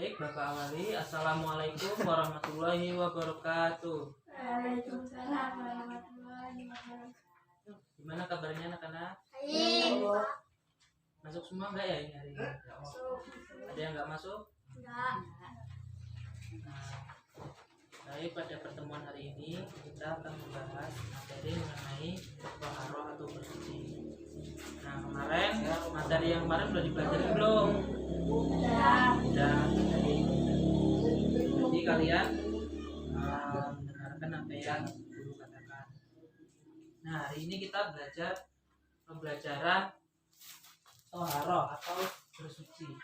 Baik, Bapak awali. Assalamualaikum warahmatullahi wabarakatuh. Waalaikumsalam warahmatullahi wabarakatuh. Gimana kabarnya anak-anak? Baik. Masuk semua enggak ya ini hari ini? Ada yang enggak masuk? Enggak. Nah, baik, pada pertemuan hari ini kita akan membahas materi mengenai toharoh atau bersuci. Nah, kemarin materi yang kemarin udah dipelajari belum? Udah. Jadi kalian mendengarkan apa yang guru katakan. Nah, hari ini kita belajar pembelajaran toharoh atau bersuci.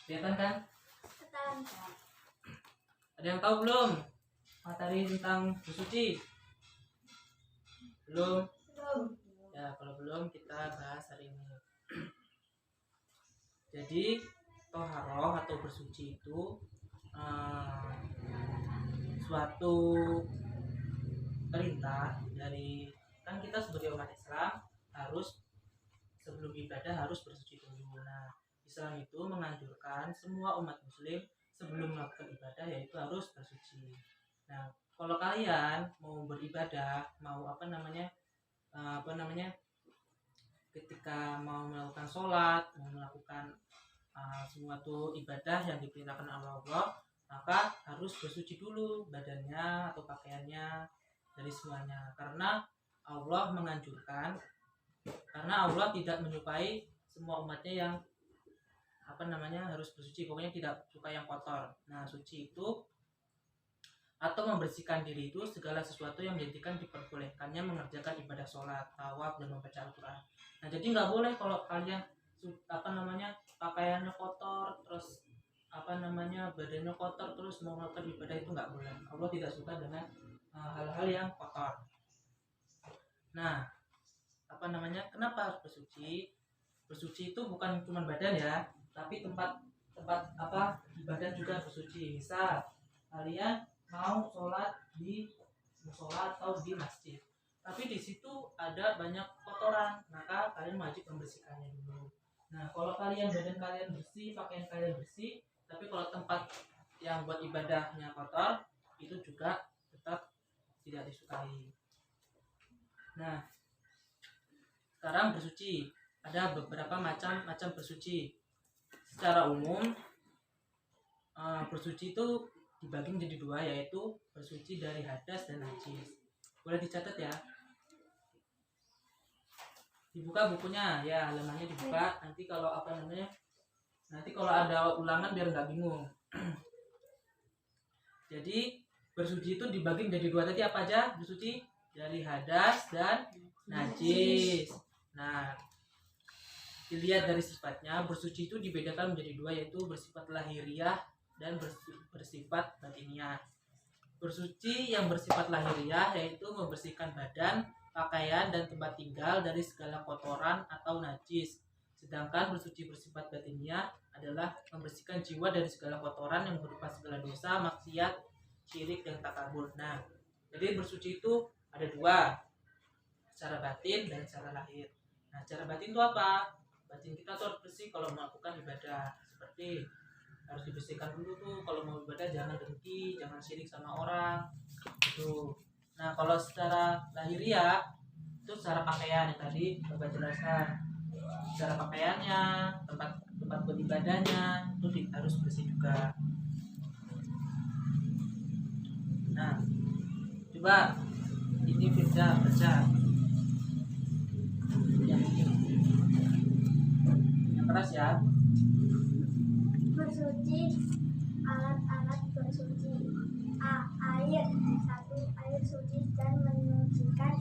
Kelihatan kan? Ada yang tahu belum materi tentang bersuci? Belum? Ya, kalau belum kita bahas hari ini. Jadi toharoh atau bersuci itu suatu perintah dari, kan kita sebagai umat Islam harus sebelum ibadah harus bersuci dulu. Nah, Islam itu menganjurkan semua umat muslim sebelum melakukan ibadah yaitu harus bersuci. Nah, kalau kalian mau beribadah, mau ketika mau melakukan sholat, mau melakukan suatu ibadah yang diperintahkan Allah, maka harus bersuci dulu badannya atau pakaiannya dari semuanya, karena Allah menganjurkan, karena Allah tidak menyukai semua umatnya yang harus bersuci, pokoknya tidak suka yang kotor. Nah, suci itu atau membersihkan diri itu segala sesuatu yang menjadikan diperbolehkannya mengerjakan ibadah sholat, tawaf, dan membaca Al-Quran. Nah, jadi nggak boleh kalau kalian pakaiannya kotor, terus badannya kotor, terus mau melakukan ibadah, itu nggak boleh. Allah tidak suka dengan hal-hal yang kotor. Nah, kenapa harus bersuci? Bersuci itu bukan cuma badan ya, tapi tempat ibadah juga bersuci. Misal kalian mau sholat di musola atau di masjid, tapi di situ ada banyak kotoran, maka kalian wajib membersihkannya dulu. Nah, kalau badan kalian bersih, pakaian kalian bersih, tapi kalau tempat yang buat ibadahnya kotor, itu juga tetap tidak disukai. Nah, sekarang bersuci, ada beberapa macam bersuci. Secara umum bersuci itu dibagi menjadi dua, yaitu bersuci dari hadas dan najis. Boleh dicatat ya, dibuka bukunya ya, halamannya dibuka. Nanti kalau ada ulangan biar nggak bingung. Jadi bersuci itu dibagi menjadi dua tadi, apa aja bersuci? Dari hadas dan najis. Nah, dilihat dari sifatnya, bersuci itu dibedakan menjadi dua, yaitu bersifat lahiriah dan bersifat batiniah. Bersuci yang bersifat lahiriah yaitu membersihkan badan, pakaian, dan tempat tinggal dari segala kotoran atau najis. Sedangkan bersuci bersifat batiniah adalah membersihkan jiwa dari segala kotoran yang berupa segala dosa, maksiat, syirik, dan takabur. Nah, jadi bersuci itu ada dua, secara batin dan secara lahir. Nah, secara batin itu apa? Batin kita tuh harus bersih kalau melakukan ibadah, seperti harus dibersihkan dulu tuh kalau mau ibadah, jangan dengki, jangan syirik sama orang gitu. Nah, kalau secara lahiriah itu secara pakaian yang tadi Bapak jelaskan, secara pakaiannya, tempat beribadahnya itu harus bersih juga. Nah, coba ini Firza baca yang keras ya. Bersuci, alat-alat bersuci. Air. 1. Air suci dan menyucikan.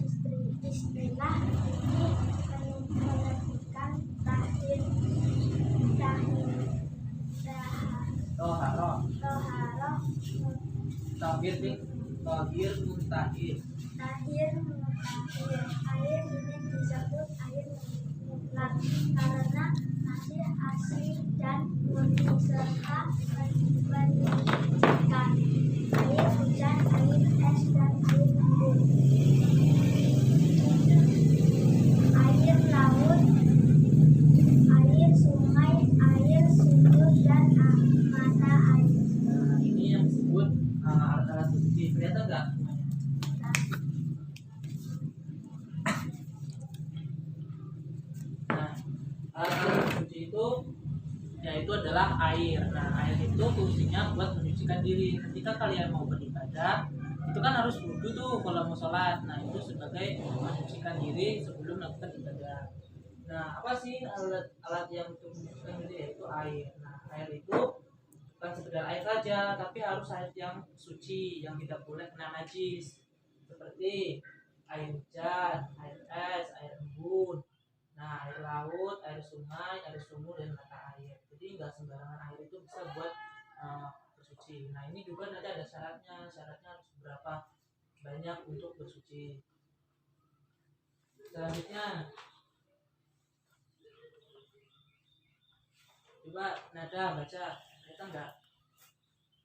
Istilah ini menunjukkan Toharoh, tahir muntahir. Air ini disebut air mutlak karena masih asli dan murni serta menyucikan. Air hujan, air es, dan air embun. kelihatan nggak? Nah, alat bersuci itu yaitu adalah air. Nah, air itu fungsinya buat menyucikan diri. Ketika kalian mau beribadah, itu kan harus wudu tuh kalau mau sholat. Nah, itu sebagai menyucikan diri sebelum melakukan ibadah. Nah, apa sih alat yang untuk menyucikan diri? Yaitu air. Nah, air itu bukan sekedar air saja, tapi harus air yang suci, yang tidak boleh kena najis. Seperti air hujan, air es, air embun. Nah, air laut, air sungai, air sumur, dan mata air. Jadi nggak sembarangan air itu bisa buat bersuci. Nah, ini juga nanti ada syaratnya. Syaratnya harus berapa banyak untuk bersuci. Selanjutnya, coba Nada baca. Kita nggak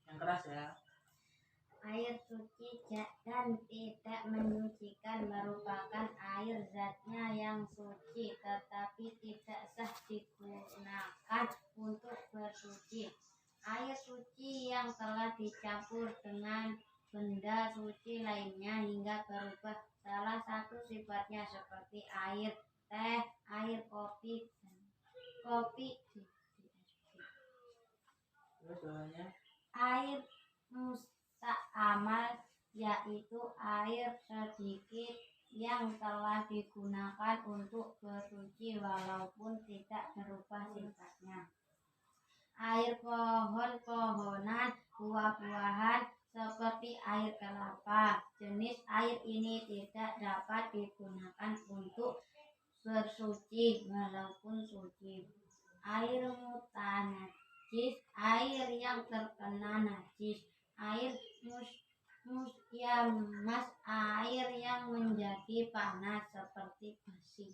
yang keras ya. Air suci dan tidak menyucikan merupakan air zatnya yang suci tetapi tidak sah digunakan untuk bersuci. Air suci yang telah dicampur dengan benda suci lainnya hingga berubah salah satu sifatnya seperti air teh, air kopi, Terus bawahnya air musta'mal, yaitu air sedikit yang telah digunakan untuk bersuci walaupun tidak berubah sifatnya. Air pohon-pohonan, buah-buahan seperti air kelapa. Jenis air ini tidak dapat digunakan untuk bersuci walaupun suci. Air mutanajis, air yang terkena najis. Air musyamas, air yang menjadi panas seperti besi.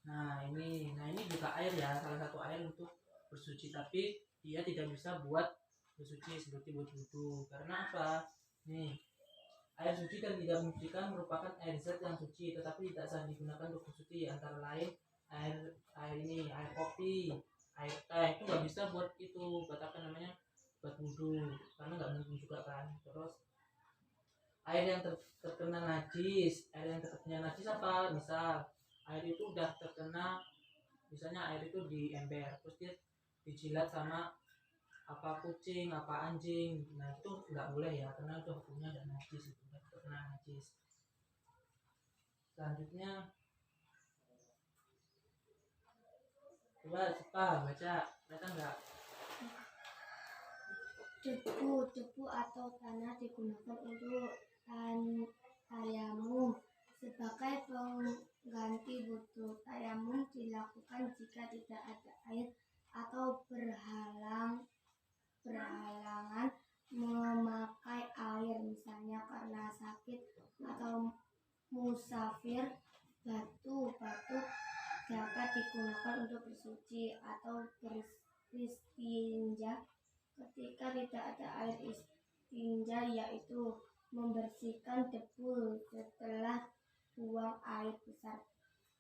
Nah ini juga air ya, salah satu air untuk bersuci, tapi dia tidak bisa buat bersuci seperti buat wudhu. Karena apa? Nih, air suci dan tidak menyucikan merupakan air zat yang suci, tetapi tidak sah digunakan untuk bersuci. Antara lain air kopi, air teh itu nggak bisa buat itu, buat apa namanya, buat wudhu, karena nggak mungkin juga kan. Terus air yang terkena najis, apa? Misal air itu udah terkena, misalnya air itu di ember, terus dia dijilat sama apa kucing, apa anjing, nah itu nggak boleh ya, karena itu hukumnya ada najis, itu udah terkena najis. Selanjutnya coba baca nggak? Debu atau tanah digunakan untuk tayamum sebagai pengganti wudhu. Tayamum dilakukan jika tidak ada air atau berhalangan memakai air, misalnya karena sakit atau musafir. Batu dapat digunakan untuk bersuci atau beristinja ketika tidak ada air istinja, yaitu membersihkan debu setelah buang air besar.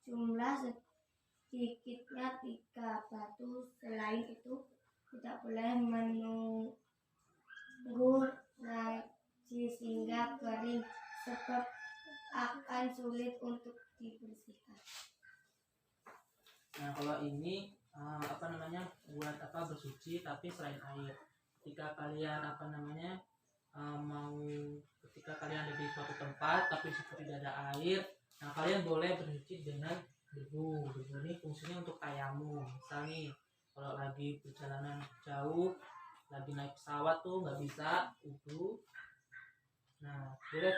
Jumlah sedikitnya 3 batu. Selain itu tidak boleh menunggu najis hingga kering, sebab akan sulit untuk dibersihkan. Nah kalau ini buat apa bersuci tapi selain air, ketika kalian ketika kalian ada di suatu tempat tapi situ tidak ada air, nah kalian boleh bersuci dengan debu. Debu ini fungsinya untuk tayamum. Misal nih, kalau lagi perjalanan jauh, lagi naik pesawat tuh nggak bisa wudhu, nah boleh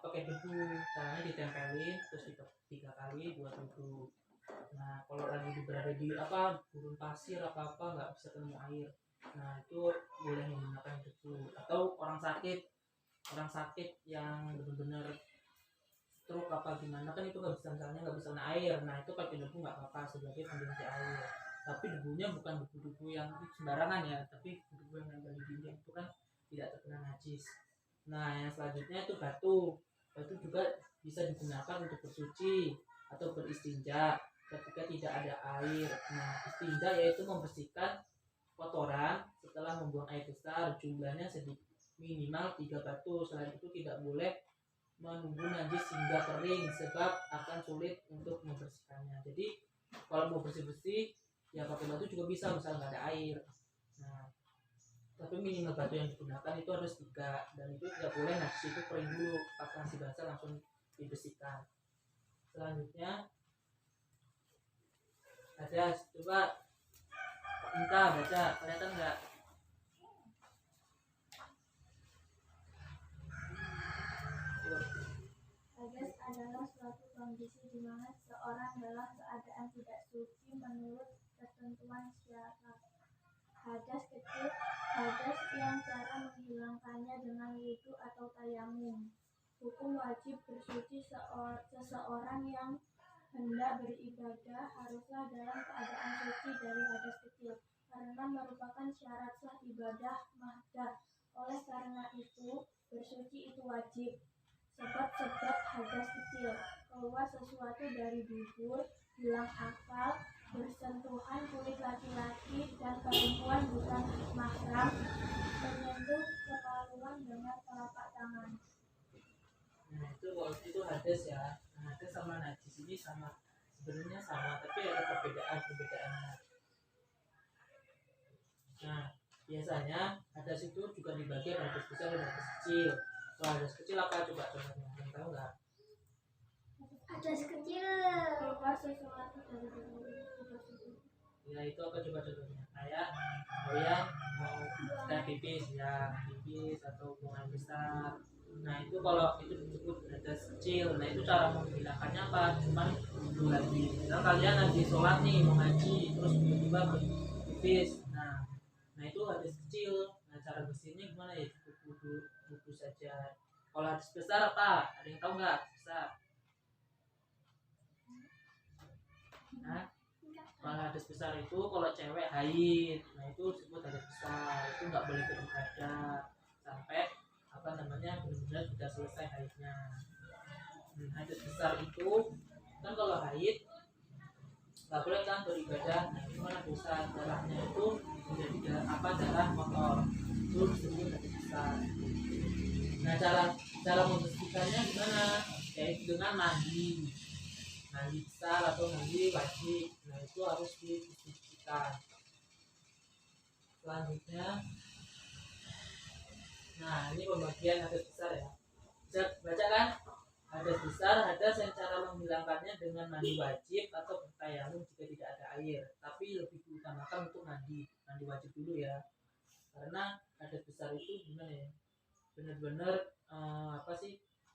pakai debu. Caranya ditempelin terus 3 kali buat wudhu. Nah kalau lagi berada di gurun pasir apa nggak bisa ketemu air, nah itu boleh menggunakan debu. Atau orang sakit yang benar-benar stroke apa gimana, kan itu nggak bisa kena air, nah itu pakai debu nggak apa-apa sebagai pengganti air. Tapi debunya bukan debu-debu yang sembarangan ya, tapi debu yang nempel di dinding, itu kan tidak terkena najis. Nah yang selanjutnya itu batu juga bisa digunakan untuk bersuci atau beristinja ketika tidak ada air. Nah istinja yaitu membersihkan kotoran setelah membuang air besar, jumlahnya sedikit minimal 3 batu. Selain itu tidak boleh menunggu najis hingga kering sebab akan sulit untuk membersihkannya. Jadi kalau mau bersih-bersih ya pakai batu juga bisa, misal nggak ada air. Nah, tapi minimal batu yang digunakan itu harus 3, dan itu tidak boleh najis itu kering dulu, pas masih basah langsung dibersihkan. Selanjutnya ada, coba minta baca, kelihatan nggak? Hadas adalah suatu kondisi di mana seseorang dalam keadaan tidak suci menurut ketentuan syariat. Hadas kecil, hadas yang cara menghilangkannya dengan wudu atau tayamum. Hukum wajib bersuci seseorang yang hendak beribadah haruslah dalam keadaan suci dari hadas kecil, karena merupakan syarat sah ibadah mahdah. Oleh karena itu, bersuci itu wajib. Sebab-sebab hadas kecil: keluar sesuatu dari dubur, hilang akal, bersentuhan kulit laki-laki dan perempuan bukan mahram, menyentuh kemaluan dengan telapak tangan. Nah itu hadas ya. Nah, hadas sama najis ini sama, sebenarnya sama, tapi ada perbedaannya. Nah biasanya hadas itu juga dibagi ada hadas besar dan hadas kecil. Kalau hadas kecil apa coba contohnya, yang tahu nggak? Hadas kecil keluar sesuatu dari dubur. Ya itu apa coba contohnya? Kayak yang mau kita pipis ya, pipis atau buang air besar. Nah itu kalau itu disebut hadas kecil. Nah itu cara menghilangkannya apa? Cuman dulu lagi. Misal kalian lagi sholat nih, mau ngaji, terus tiba-tiba pipis. Nah itu hadas kecil. Nah cara bersihnya gimana ya? Cukup wudhu saja. Kalau hadas besar apa? Ada yang tahu nggak? Besar. Nah, kalau hadas besar itu kalau cewek haid, nah itu disebut hadas besar. Itu nggak boleh beribadah sampai apa namanya benar-benar sudah selesai haidnya. Hadas besar itu kan kalau haid nggak boleh kan beribadah. Nah itu mana dosa, darahnya itu menjadi darah kotor, itu disebut hadas besar. Nah cara membersihkannya gimana? Yaitu dengan mandi besar atau mandi wajib. Nah itu harus dibersihkan. Selanjutnya, nah ini pembagian hadas besar ya. Bisa baca kan? Hadas besar, hadas yang cara menghilangkannya dengan mandi wajib atau bertayamum jika tidak ada air. Tapi lebih diutamakan untuk mandi wajib dulu ya. Karena hadas besar itu gimana ya? Benar-benar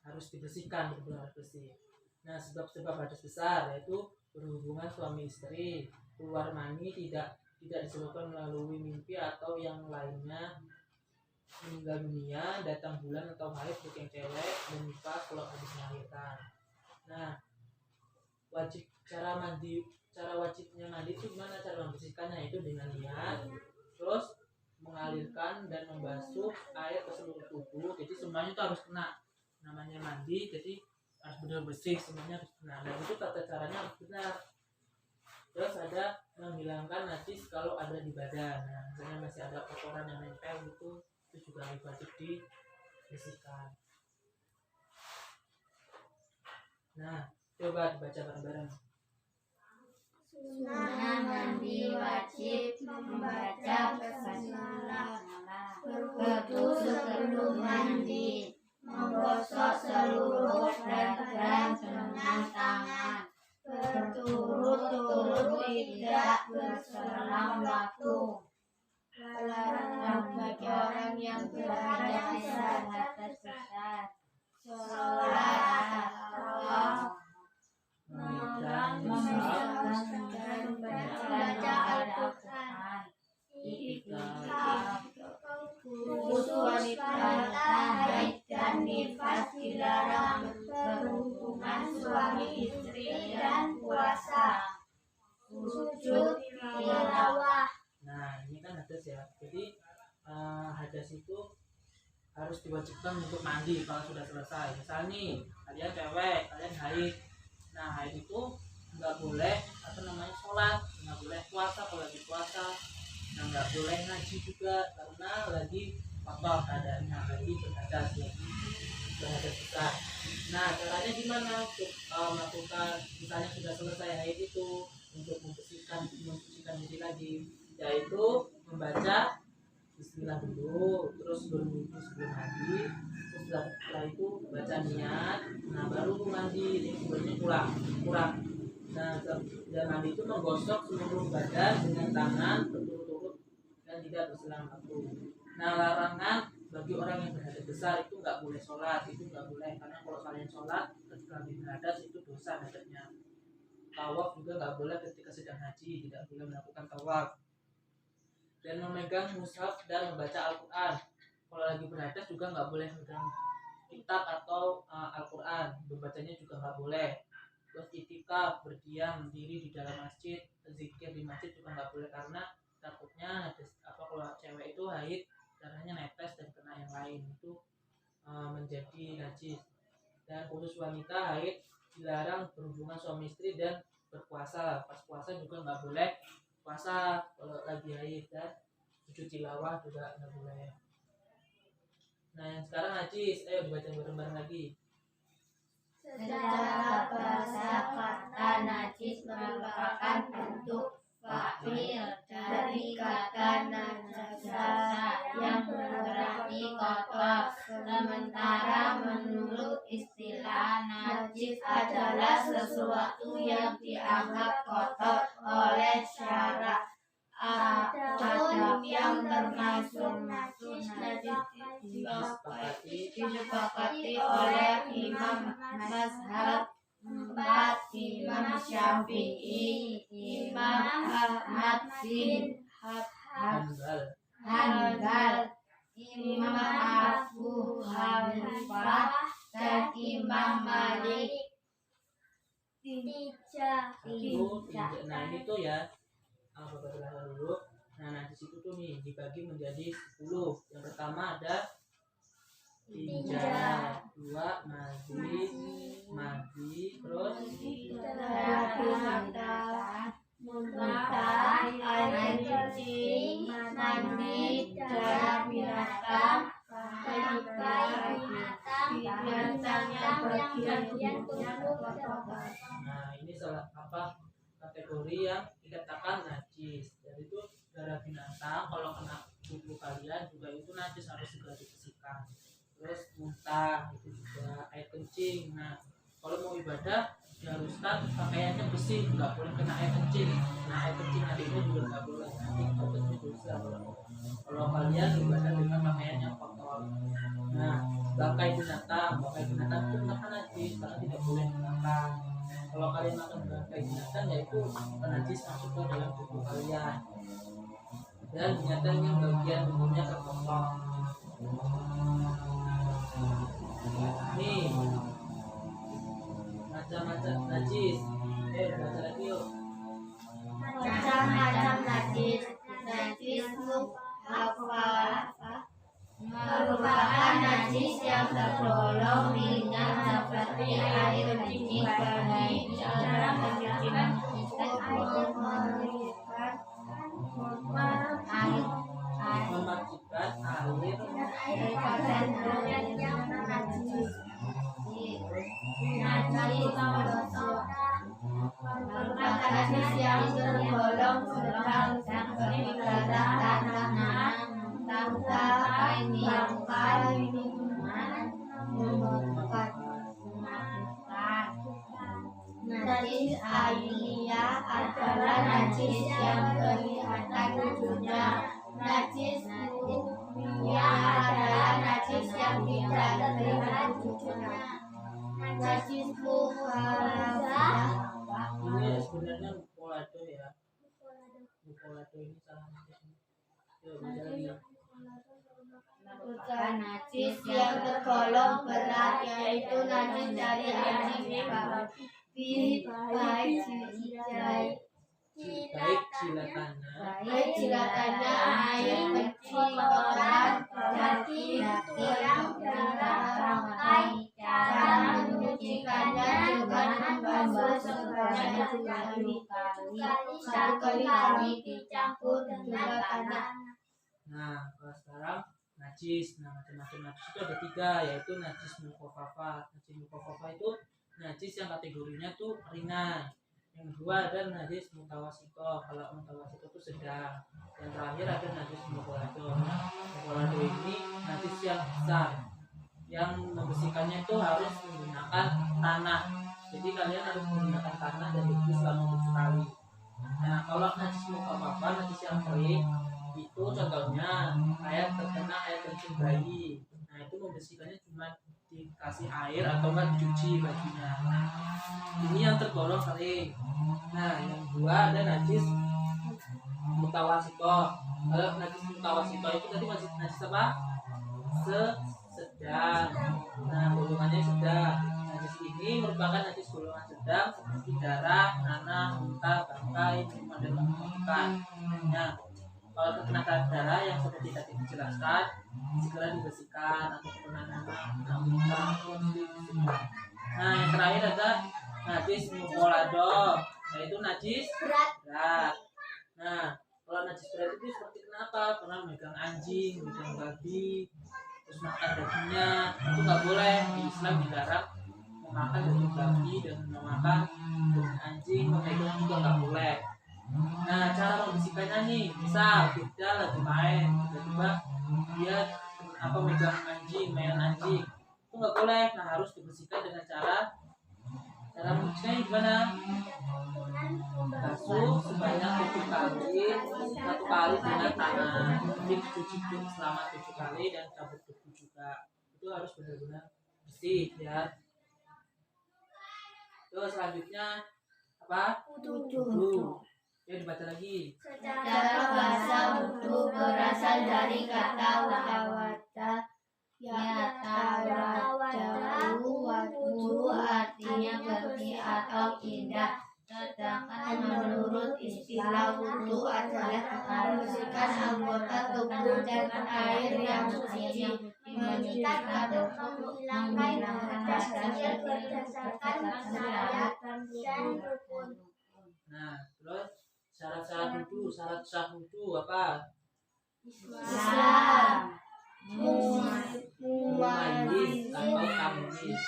harus dibersihkan, benar-benar bersih. Nah sebab-sebab hadas besar yaitu berhubungan suami istri, keluar mani tidak disebabkan melalui mimpi atau yang lainnya, meninggal dunia, datang bulan atau haid untuk yang cewek, dan nifas kalau habis melahirkan. Nah cara wajibnya mandi itu gimana cara membersihkannya? Itu dengan niat, terus mengalirkan dan membasuh air ke seluruh tubuh. Jadi semuanya itu harus kena, namanya mandi jadi harus benar bersih, semuanya harus benar. Dan itu tata caranya harus benar. Terus ada menghilangkan najis kalau ada di badan. Nah misalnya masih ada kotoran yang nempel itu juga wajib dibersihkan. Nah coba dibaca bareng-bareng. Sunnah mandi wajib membaca basmalah, berwudu sebelum mandi, menggosok seluruh badan dengan tangan, berturut-turut tidak berselang waktu. Larangan bagi orang yang berhadas besar, sholat, tawaf, dan membaca Al-Quran, iktikaf, khusus wanita haid dan nifas dilarang berhubungan suami istri dan puasa, sujud tilawah. Nah ini kan hadas ya. Jadi hadas itu harus diwajibkan untuk mandi kalau sudah selesai. Misal nih kalian cewek, kalian haid. Nah haid itu nggak boleh sholat, nggak boleh puasa kalau lagi puasa. Nah nggak boleh ngaji juga karena lagi kotor keadaannya, lagi berhadas besar. Nah, caranya gimana untuk melakukan, misalnya sudah selesai haid itu, untuk membersihkan diri lagi, yaitu membaca Bismillah dulu, terus berwudu sebelum mandi, terus setelah itu baca niat, nah baru mandi. Ini sebenarnya kurang. Nah, dan mandi itu menggosok seluruh badan dengan tangan berturut-turut dan tidak berselang waktu. Nah, larangan bagi orang yang berhadas besar itu nggak boleh sholat, itu nggak boleh, karena kalau kalian sholat ketika lagi berhadas itu dosa hadasnya. Tawaf juga nggak boleh ketika sedang haji, tidak boleh melakukan tawaf. Dan memegang mushaf dan membaca Al-Quran. Kalau lagi berhadas juga nggak boleh memegang kitab atau Al-Quran, membacanya juga nggak boleh. Terus itikaf, berdiam diri di dalam masjid, zikir di masjid juga nggak boleh, karena takutnya kalau cewek itu haid darahnya netes dan kena yang lain, itu menjadi najis. Dan khusus wanita haid dilarang berhubungan suami istri dan berpuasa. Pas puasa juga nggak boleh puasa kalau lagi haid, dan sujud tilawah juga nggak boleh. Nah, yang sekarang najis, ayo dibaca bareng-bareng lagi. Secara bahasa kata najis merupakan bentuk fa'il dari kata najasa yang berarti kotor. Sementara menurut istilah najis adalah sesuatu yang dianggap kotor oleh syara. Adapun yang termasuk najis disepakati oleh Imam Mazhab 4, Imam Syafi'i, Imam Ahmad bin Hanbal, Imam Abu Hanifah, dan Imam Malik. Nah, ini tuh ya beberapa dulu. Nah, najis itu tuh nih dibagi menjadi 10. Yang pertama ada tinja, 2 madi, terus muntah, air kencing, mandi, darah binatang, binatang yang bagian tubuh. Nah, ini salah kategori yang dikatakan najis. Jadi itu darah binatang kalau kena tubuh kalian juga itu najis, harus segera dibersihkan. Terus muntah itu juga, air kencing. Nah, kalau mau ibadah diharuskan pakaiannya bersih, nggak boleh kena air kencing. Nah, air kencing hari itu juga nggak boleh, nanti takutnya dosa kalau kalian ibadah dengan pakaian yang kotor. Nah, bangkai binatang itu makan najis, karena tidak boleh dimakan. Kalau kalian makan bangkai binatang, yaitu najis masuk ke dalam tubuh kalian. Dan binatang yang bagian tubuhnya terpotong. Nih, macam-macam najis. Baca lagi yuk. Macam-macam najis. Najis merupakan najis yang tergolong ringan seperti air kencing, bayi, darah, kencing, Memastikan air merupakan najis yang tergolong sedang seperti darah, tanah, bangkai, minuman, najis ainiyah adalah najis yang kelihatan wujudnya. Najis murniah adalah najis yang tidak terlihat wujudnya. Najis mukhalathah ini sebenarnya mukolato ya. Mukolato ini salah najisnya. Yuk, baca lagi. merupakan najis yang tergolong berat, yaitu najis dari anjing, baik jilatannya, air kencing, kotoran, daging, tulang, darah, bangkai. Cara menyucikannya dengan membasuh sebanyak 7 kali dicampur dengan tanah. Nah, kalau sekarang najis. Nah, macam-macam najis itu ada 3, yaitu najis mukhafafah. Najis mukhafafah itu najis yang kategorinya tuh ringan. Yang kedua ada najis mutawasito. Kalau mutawasito itu sedang. Yang terakhir ada najis mughalado. Mughalado ini najis yang besar, yang membersihkannya itu harus menggunakan tanah. Jadi kalian harus menggunakan tanah dan debu selama 7 kali. Nah, kalau najis mukhafafah, najis yang kering itu contohnya kayak terkena air kencing bayi. Nah, itu membersihkannya cuma dikasih air atau enggak dicuci bajunya. Ini yang tergolong kering. Nah, yang kedua ada najis mutawasito. Kalau najis mutawasito itu tadi masih najis apa? Sedang. Nah, golongannya sedang. Najis ini merupakan najis golongan sedang seperti darah, nanah, muntah, bangkai, minuman dan makanan. Nah, kalau terkena darah yang seperti tadi dijelaskan, segera dibersihkan atau terkena nanah, muntah, dibersihkan. Nah, yang terakhir ada najis mughalado, yaitu najis berat. Nah, kalau najis berat itu seperti kenapa? Pernah megang anjing, megang babi, terus makan dagingnya, itu nggak boleh. Di Islam dilarang memakan daging babi dan memakan daging anjing, memegang juga nggak boleh. Nah, cara membersihkannya nih, misal kita lagi main, tiba-tiba dia megang anjing, main anjing, itu nggak boleh. Nah, harus dibersihkan dengan cara membersihkannya gimana? Basuh sebanyak 7 kali, 1 kali dengan tangan, jadi dicuci selama 7 kali dan cabut debu juga. Itu harus benar-benar bersih ya. Terus selanjutnya apa? Wudu. Ya, dibaca lagi. Secara bahasa wudu berasal dari kata wata, yatawadahu. Wudu artinya bersih atau indah. Sedangkan menurut istilah wudu adalah membersihkan anggota tubuh dengan air yang suci, mencucikan dan menghilangkan hadas berdasarkan syariat dan rukun. Nah, terus syarat sah wudu apa? Islam, Mumayyiz atau tamyiz.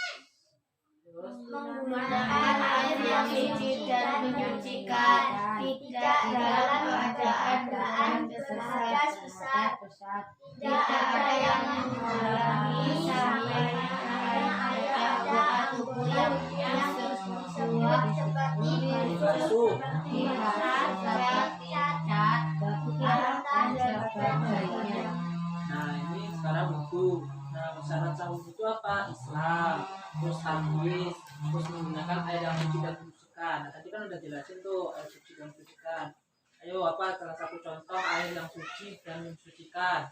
Terus menggunakan air yang suci dan menyucikan, tidak dalam keadaan besar, tidak ada yang menghalangi sampai air anggota tubuh yang sesuai seperti basuh. Nah, ini sekarang wudu. Nah, syarat sah wudu itu apa? Islam, terus tamyiz, terus menggunakan air yang suci dan mensucikan. Nah, tadi kan udah jelasin tuh air suci dan mensucikan. Ayo, apa salah satu contoh air yang suci dan mensucikan?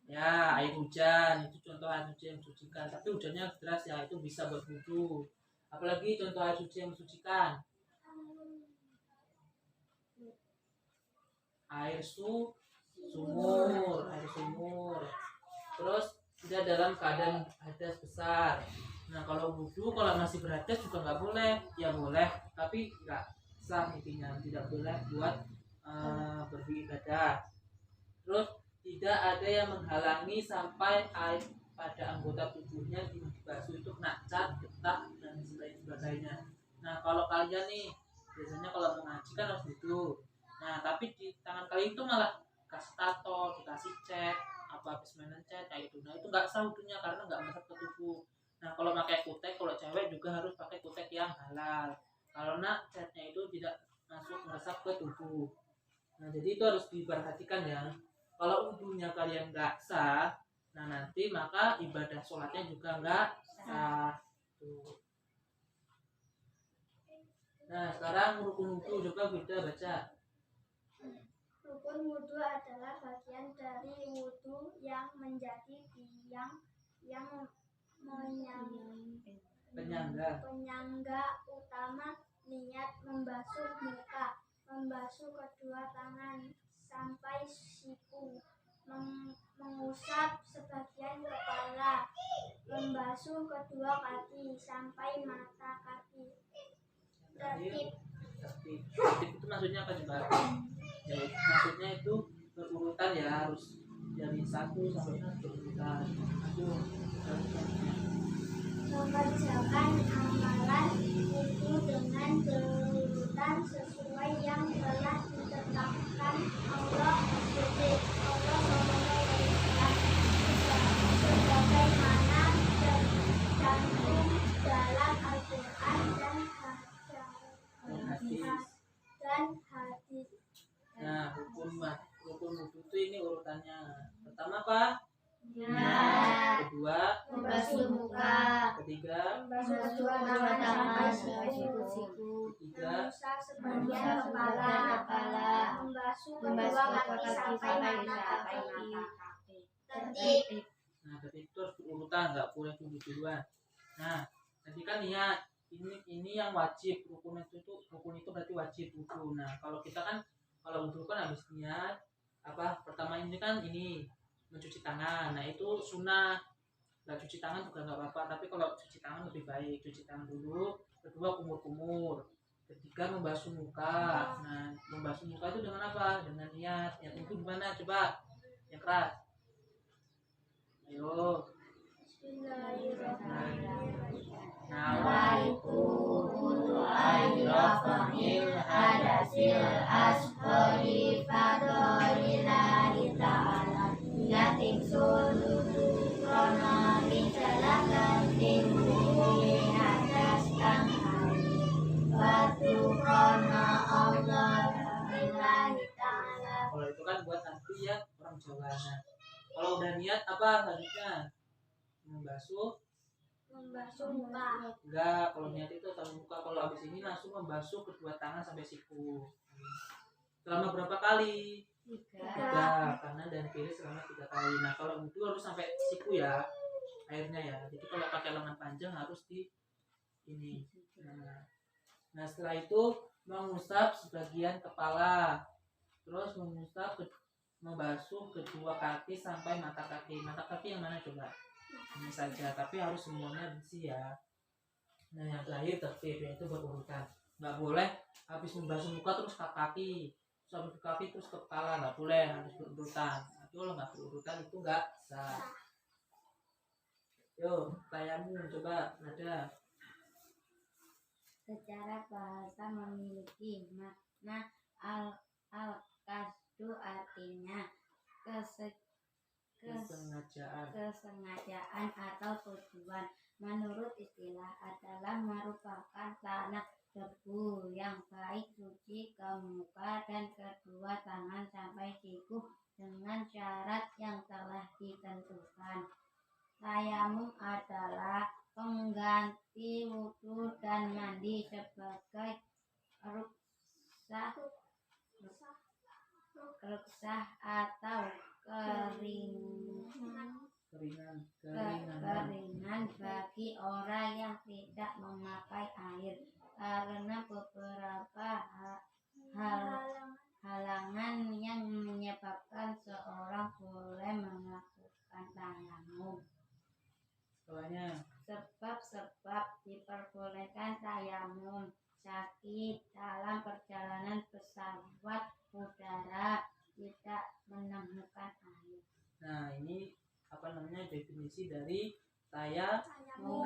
Ya, air hujan itu contoh air suci yang mensucikan. Tapi hujannya deras ya, itu bisa buat wudu. Apalagi contoh air suci yang mensucikan? Air sumur. Terus tidak dalam keadaan hadas besar. Nah, kalau wudu kalau masih berhadas juga nggak boleh. Ya boleh, tapi nggak sah, intinya tidak boleh buat beribadah. Terus tidak ada yang menghalangi sampai air pada anggota tubuhnya dibasuh itu kena cat, getah dan sebagainya. Nah, kalau kalian nih biasanya kalau mengaji kan harus wudu. Nah, tapi di tangan kalian itu malah dikasih tato, dikasih cat, habis mainan cat kayak itu. Nah, itu nggak sah wudunya karena nggak meresap ke tubuh. Nah, kalau pakai kutek, kalau cewek juga harus pakai kutek yang halal. Karena catnya itu tidak meresap ke tubuh. Nah, jadi itu harus diperhatikan ya. Kalau wudunya kalian nggak sah, nah nanti maka ibadah sholatnya juga nggak sah. Tuh. Nah, sekarang rukun wudu coba kita baca. Rukun wudu adalah bagian dari wudu yang menjadi penyangga utama niat membasuh muka, membasuh kedua tangan sampai siku, mengusap sebagian kepala, membasuh kedua kaki sampai mata kaki. Tertib itu maksudnya apa coba? Ya, maksudnya itu berurutan ya, harus dari 1 sampai 6 berurutan. Aduh, Mengerjakan amalan itu dengan berurutan sesuai yang telah ditetapkan Allah sebagaimana tercantum dalam Al-Quran hadis. dan hadis. Nah, rukun wudhu itu ini urutannya. Pertama apa? Niat. Kedua, Membasuh muka. ketiga, Membasuh kedua tangan sampai sampai siku. ketiga, Mengusap sebagian Mengusap kepala, sebagian kepala. membasuh Membasuh kedua kedua kaki kaki sampai sampai mata kaki. Tertib. nah tapi itu harus berurutan, nggak boleh duluan. Nah, tadi kan niat. Ini yang wajib. Rukun itu berarti wajib wudhu. Nah, kalau kita kan kalau wudhu kan habis niat apa? Pertama ini kan ini mencuci tangan. Nah, itu sunnah. Nggak cuci tangan juga nggak apa-apa. Tapi kalau cuci tangan lebih baik. Cuci tangan dulu. Kedua kumur-kumur. Ketiga membasuh muka. Nah, membasuh muka itu dengan apa? Dengan niat. Niat itu gimana? Coba yang keras. Ayo. Nawaitu ayrafahil hadasil asqali fadolillahi ta'ala yatim suludu krono rijalakan tinggi hadas kang hari batu krono Allah lillahi ta'ala. Kalau itu kan buat nanti ya orang Jawa. Nah, kalau udah niat apa selanjutnya? Membasuh? Muka. Enggak, kalau niat itu sampai muka. Kalau habis ini langsung membasuh kedua tangan sampai siku. Selama berapa kali? 3. Kanan dan kiri selama 3 kali. Nah, kalau wudhu harus sampai siku ya airnya ya. Jadi kalau pakai lengan panjang harus di ini. Nah, setelah itu mengusap sebagian kepala. Terus membasuh kedua kaki sampai mata kaki. Mata kaki yang mana coba? Ini saja, tapi harus semuanya bersih ya. Nah, yang terakhir tertib, yaitu berurutan. Nggak boleh habis membasuh muka terus ke kaki, terus habis ke kaki terus ke kepala, nggak boleh, harus berurutan. Nah, kalau nggak berurutan itu nggak sah. Yuk, tayamum coba ada. Secara bahasa memiliki makna al-qasdu artinya kesengajaan atau tujuan. Menurut istilah adalah merupakan tanah debu yang baik suci ke muka dan kedua tangan sampai siku dengan syarat yang telah ditentukan. Tayamum adalah pengganti wudhu dan mandi sebagai ruksah atau keringan bagi orang yang tidak memakai air karena beberapa halangan yang menyebabkan seorang boleh melakukan tayamum. Sebab diperbolehkan tayamum: sakit, dalam perjalanan pesawat udara, tidak menemukan air. Nah, ini apa namanya definisi dari tayamum.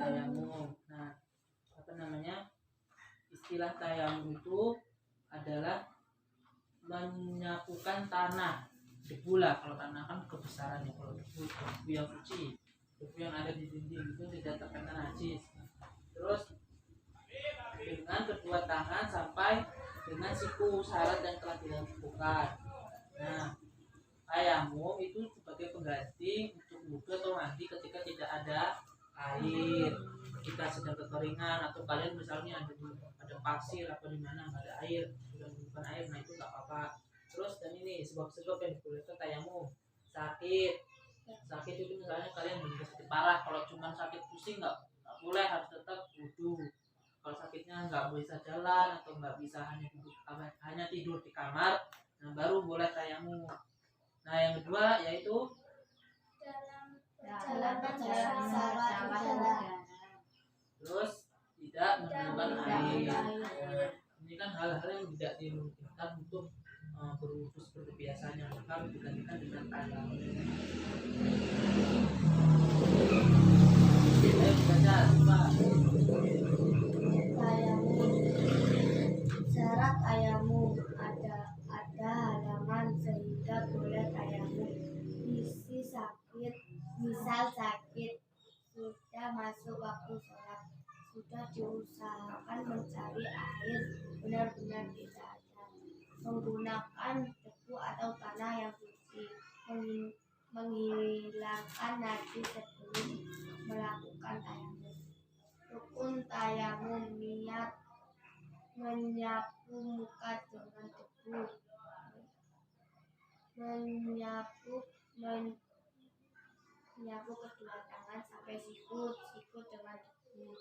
Nah, apa namanya istilah tayamum itu adalah menyapukan tanah, debu lah. Kalau tanah kan kebesarannya, kalau debu yang suci, debu yang ada di dinding itu tidak terkena najis. Terus dengan kedua tangan sampai dengan siku, syarat yang telah ditentukan. Nah, tayamum itu sebagai pengganti untuk wudhu atau mandi ketika tidak ada air, ketika sedang kekeringan atau kalian misalnya ada pasir atau di mana nggak ada air, sudah menemukan air, nah itu nggak apa-apa. Terus dan ini sebab-sebab yang dibolehkan tayamum: sakit itu misalnya kalian benar sakit parah, kalau cuma sakit pusing nggak boleh, harus tetap wudhu. Kalau sakitnya nggak bisa jalan atau nggak bisa hanya tidur di kamar, nah baru boleh tayamum. Nah, yang kedua yaitu dalam perjalanan udara. Terus tidak menemukan air. Nah, ini kan hal-hal yang tidak dimungkinkan untuk berwudu seperti biasanya, maka digantikan dengan tayamum. Ayo baca coba. Tayamum. Syarat tayamum ada halangan sehingga boleh tayamum. Misal sakit, sudah masuk waktu sholat, sudah diusahakan mencari air, benar-benar tidak ada, menggunakan debu atau tanah yang suci, menghilangkan najis sebelum melakukan tayamum. Rukun tayamum: niat, menyapu muka dengan debu, menyapu kedua tangan sampai siku dengan debu,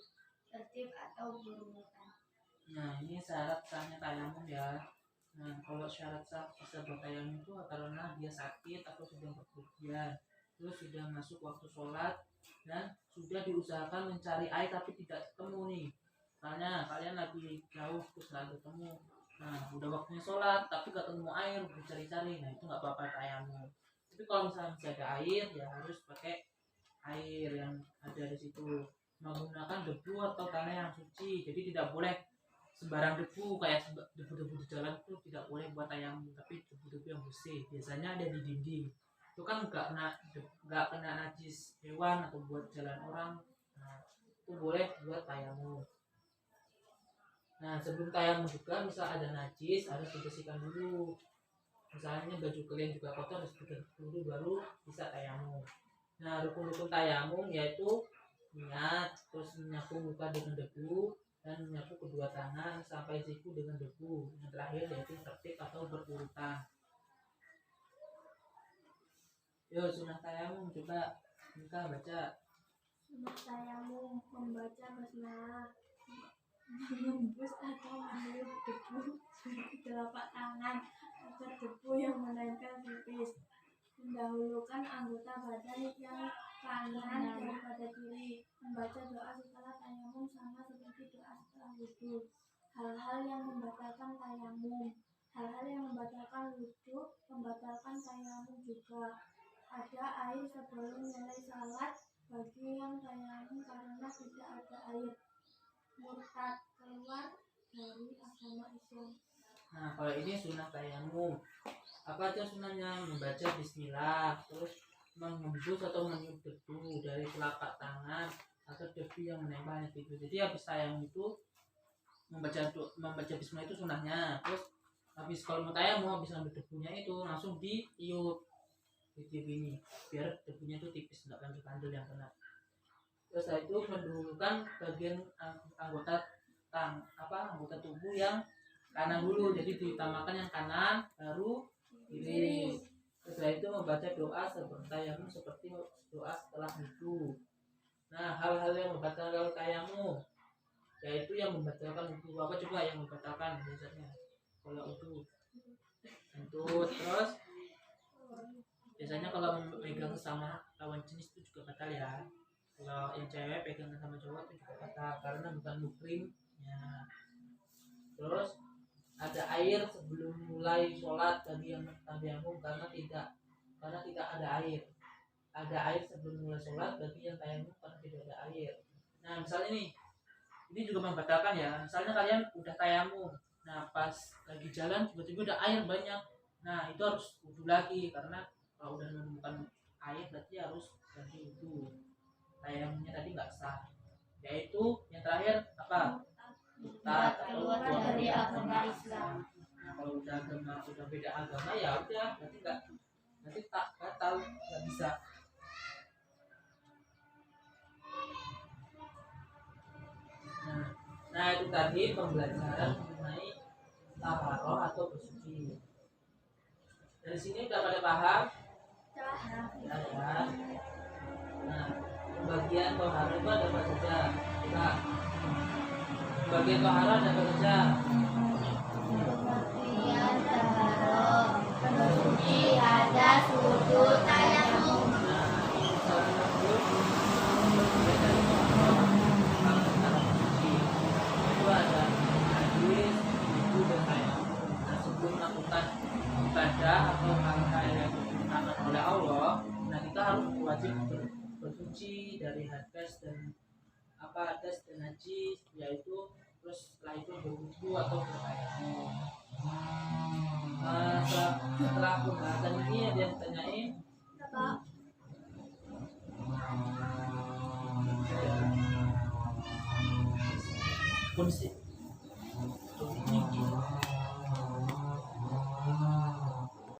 tertib atau berurutan. Nah, ini syarat sahnya tayamum ya. Nah, kalau syarat sah bisa bertayamum itu karena dia sakit atau sedang bepergian, terus sudah masuk waktu sholat dan sudah diusahakan mencari air tapi tidak ketemu nih. Misalnya kalian lagi jauh terus nggak ketemu, nah udah waktunya sholat tapi nggak ketemu air, dicari-cari, nah itu nggak apa-apa tayamum. Tapi kalau misalnya masih ada air, ya harus pakai air yang ada di situ, menggunakan debu atau tanah yang suci. Jadi tidak boleh sembarang debu, kayak debu-debu di jalan itu tidak boleh buat tayamum, tapi debu-debu yang bersih biasanya ada di dinding, itu kan nggak kena najis hewan atau buat jalan orang, nah itu boleh buat tayamum. Nah, sebelum tayamum juga misal ada najis harus dibersihkan dulu. Misalnya baju kalian juga kotor harus dibersihkan dulu baru bisa tayamum. Nah, rukun-rukun tayamum yaitu niat, terus menyapu muka dengan debu, dan menyapu kedua tangan sampai siku dengan debu. Yang terakhir yaitu tertib atau berurutan. Yo, sunah tayamum coba Nika baca. Sunah tayamum: membaca basmalah, menembus atau meniup debu di telapak tangan agar debu yang menempel tipis, mendahulukan anggota badan yang kanan daripada kiri, membaca doa setelah tayamum sama seperti doa setelah wudu. Hal-hal yang membatalkan tayamum: hal-hal yang membatalkan wudu, membatalkan tayamum juga. Ada air sebelum mulai salat bagi yang tayamum karena tidak ada air. Murtad, keluar dari agama Islam. Nah, kalau ini sunah tayamum, apa aja sunahnya? Membaca bismillah, terus mengembus atau meniup debu dari telapak tangan atau debu yang menempel itu. Jadi habis tayamum itu membaca bismillah itu sunahnya. Terus habis kalau mau tayamum, habis ambil debunya itu langsung ditiup ini biar debunya itu tipis, nggak kandel yang kena. Terus setelah itu mendahulukan bagian anggota tubuh yang kanan dulu, jadi diutamakan yang kanan baru kiri. Setelah itu membaca doa seperti tayamum seperti doa setelah wudu. Nah, hal-hal yang membatalkan tayamum yaitu yang membatalkan wudu. Apa coba yang membatalkan biasanya kalau wudu? Kentut. Terus biasanya kalau memegang sama lawan jenis itu juga batal ya. Kalau yang cewek pegangan sama cowok itu juga batal karena bukan muhrim ya. Terus ada air sebelum mulai sholat bagi yang tayamum karena tidak ada air. Ada air sebelum mulai sholat bagi yang tayamum karena tidak ada air. Nah, misalnya nih, ini juga membatalkan ya. Misalnya kalian udah tayamum, nah pas lagi jalan tiba-tiba ada air banyak, nah itu harus wudu lagi karena kalau udah menemukan air berarti harus ganti wudu. Tayamumnya tadi nggak sah. Yaitu yang terakhir apa? Murtad atau Keluar dari agama Islam. Nah, kalau udah beda agama ya udah berarti tak batal, nggak bisa. Nah itu tadi pembelajaran mengenai taharah atau bersuci. Dari sini udah pada paham? Ya. Nah, bagian taharah itu ada apa saja? Nah, bagian taharah ada apa saja? Bagian taharah, bersuci, hadas, wudu, tayamum. Itu ada hadis, itu dan tayamum. Nah, sebelum melakukan ibadah atau hal-hal yang diperintahkan oleh Allah, nah kita harus wajib bersuci dari hadas dan najis, yaitu terus setelah itu berwudu atau bertayamum. Setelah pembahasan ini ada yang tanyain? Kakak, Kunci